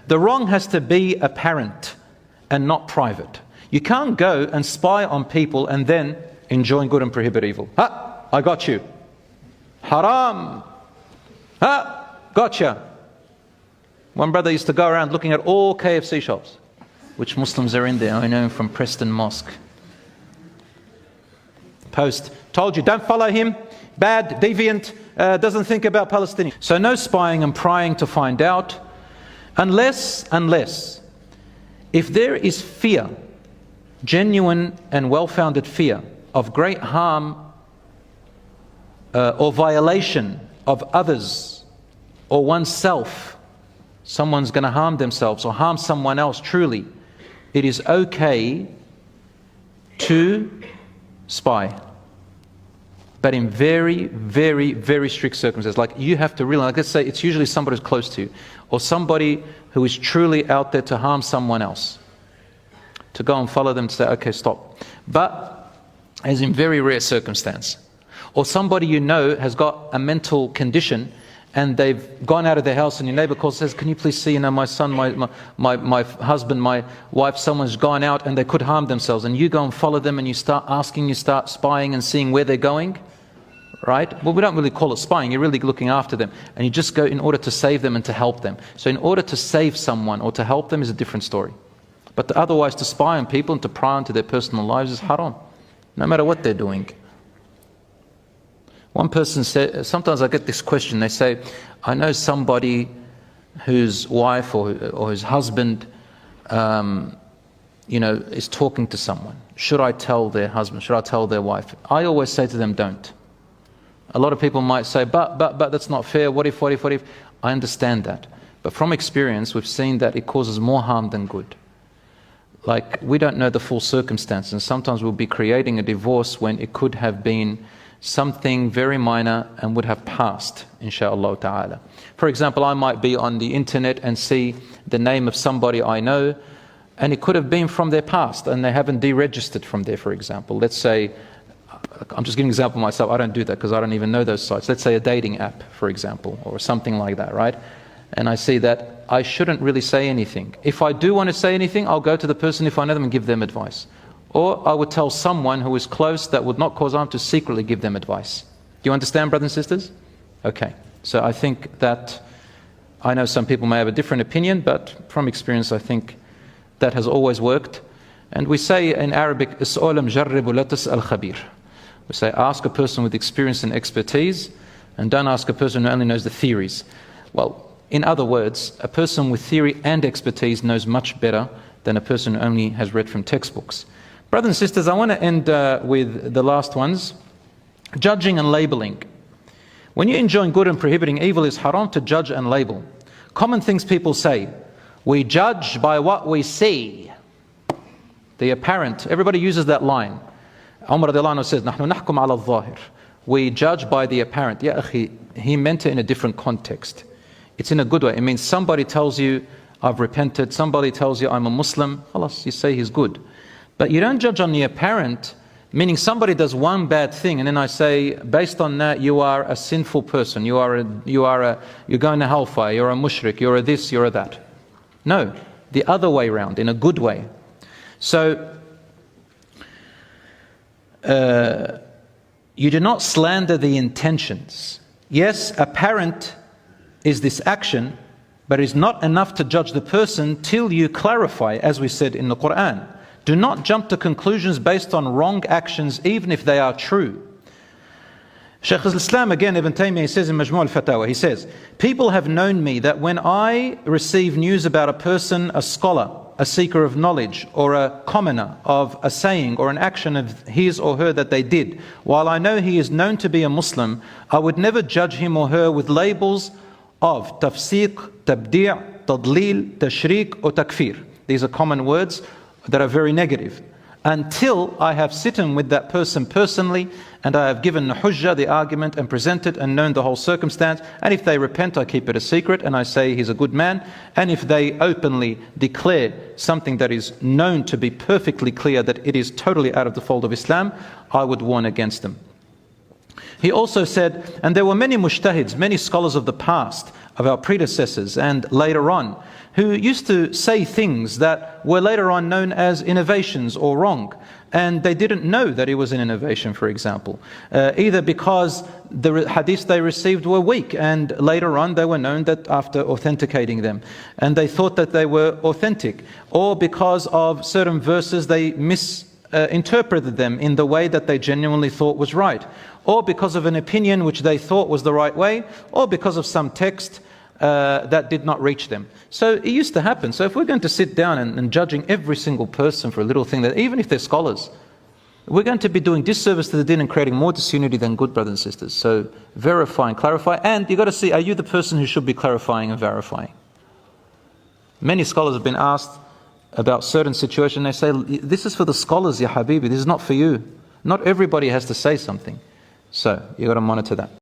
The wrong has to be apparent and not private. You can't go and spy on people and then enjoin good and prohibit evil. Ha! I got you. Haram. Ha! Gotcha. One brother used to go around looking at all KFC shops. Which Muslims are in there? I know from Preston Mosque. Post. Told you, don't follow him. Bad, deviant, doesn't think about Palestinians. So no spying and prying to find out. Unless if there is fear, genuine and well-founded fear of great harm or violation of others or oneself, someone's going to harm themselves or harm someone else truly, it is okay to spy. But in very, very, very strict circumstances. Like you have to realize, like let's say it's usually somebody who's close to you, or somebody who is truly out there to harm someone else. To go and follow them to say, okay, stop. But as in very rare circumstance. Or somebody you know has got a mental condition and they've gone out of their house and your neighbor calls and says, can you please see, my son, my husband, my wife, someone's gone out and they could harm themselves. And you go and follow them and you start asking, you start spying and seeing where they're going. Right? Well, we don't really call it spying. You're really looking after them. And you just go in order to save them and to help them. So in order to save someone or to help them is a different story. But otherwise to spy on people and to pry into their personal lives is haram. No matter what they're doing. One person said, sometimes I get this question, they say, I know somebody whose wife or his husband is talking to someone. Should I tell their husband? Should I tell their wife? I always say to them, don't. A lot of people might say, but that's not fair. What if? I understand that. But from experience, we've seen that it causes more harm than good. Like, we don't know the full circumstances. And sometimes we'll be creating a divorce when it could have been something very minor and would have passed, inshaAllah ta'ala. For example, I might be on the internet and see the name of somebody I know, and it could have been from their past, and they haven't deregistered from there, for example. Let's say, I'm just giving an example myself, I don't do that because I don't even know those sites. Let's say a dating app, for example, or something like that, right? And I see that I shouldn't really say anything. If I do want to say anything, I'll go to the person if I know them and give them advice. Or I would tell someone who is close that would not cause harm to secretly give them advice. Do you understand, brothers and sisters? Okay. So I think that, I know some people may have a different opinion, but from experience I think that has always worked. And we say in Arabic, اسأل مجرب ولا تسأل خبير. We say, ask a person with experience and expertise, and don't ask a person who only knows the theories. Well, in other words, a person with theory and expertise knows much better than a person who only has read from textbooks. Brothers and sisters, I want to end with the last ones. Judging and labeling. When you're enjoying good and prohibiting evil, it's haram to judge and label. Common things people say, we judge by what we see. The apparent, everybody uses that line. Umar radiallahu anhu says, نحن نحكم على الظاهر. We judge by the apparent. Ya akhi, he meant it in a different context. It's in a good way. It means somebody tells you, I've repented. Somebody tells you, I'm a Muslim. Khalas, you say he's good. But you don't judge on the apparent, meaning somebody does one bad thing and then I say, based on that, you are a sinful person. You're going to hellfire. You're a mushrik. You're a this, you're a that. No, the other way around, in a good way. So, you do not slander the intentions. Yes, apparent is this action, but it is not enough to judge the person till you clarify, as we said in the Quran. Do not jump to conclusions based on wrong actions, even if they are true. Sheikh al-Islam, again, Ibn Taymiyyah, he says in Majmu' al-Fatawa, he says, people have known me that when I receive news about a person, a scholar, a seeker of knowledge, or a commoner of a saying or an action of his or her that they did, while I know he is known to be a Muslim, I would never judge him or her with labels of tafsiq, tabdi', tadlil, tashriq, or takfir. These are common words that are very negative. Until I have sitten with that person personally and I have given the hujjah, the argument, and presented and known the whole circumstance. And if they repent, I keep it a secret and I say he's a good man. And if they openly declare something that is known to be perfectly clear that it is totally out of the fold of Islam, I would warn against them. He also said, and there were many mujtahids, many scholars of the past, of our predecessors and later on, who used to say things that were later on known as innovations or wrong. And they didn't know that it was an innovation, for example, either because the hadiths they received were weak, and later on they were known that after authenticating them, and they thought that they were authentic, or because of certain verses they misinterpreted them in the way that they genuinely thought was right, or because of an opinion which they thought was the right way, or because of some text that did not reach them. So it used to happen. So if we're going to sit down and judging every single person for a little thing, that even if they're scholars, we're going to be doing disservice to the deen and creating more disunity than good, brothers and sisters. So verify and clarify. And you've got to see, are you the person who should be clarifying and verifying? Many scholars have been asked about certain situations. They say, this is for the scholars, ya Habibi. This is not for you. Not everybody has to say something. So you've got to monitor that.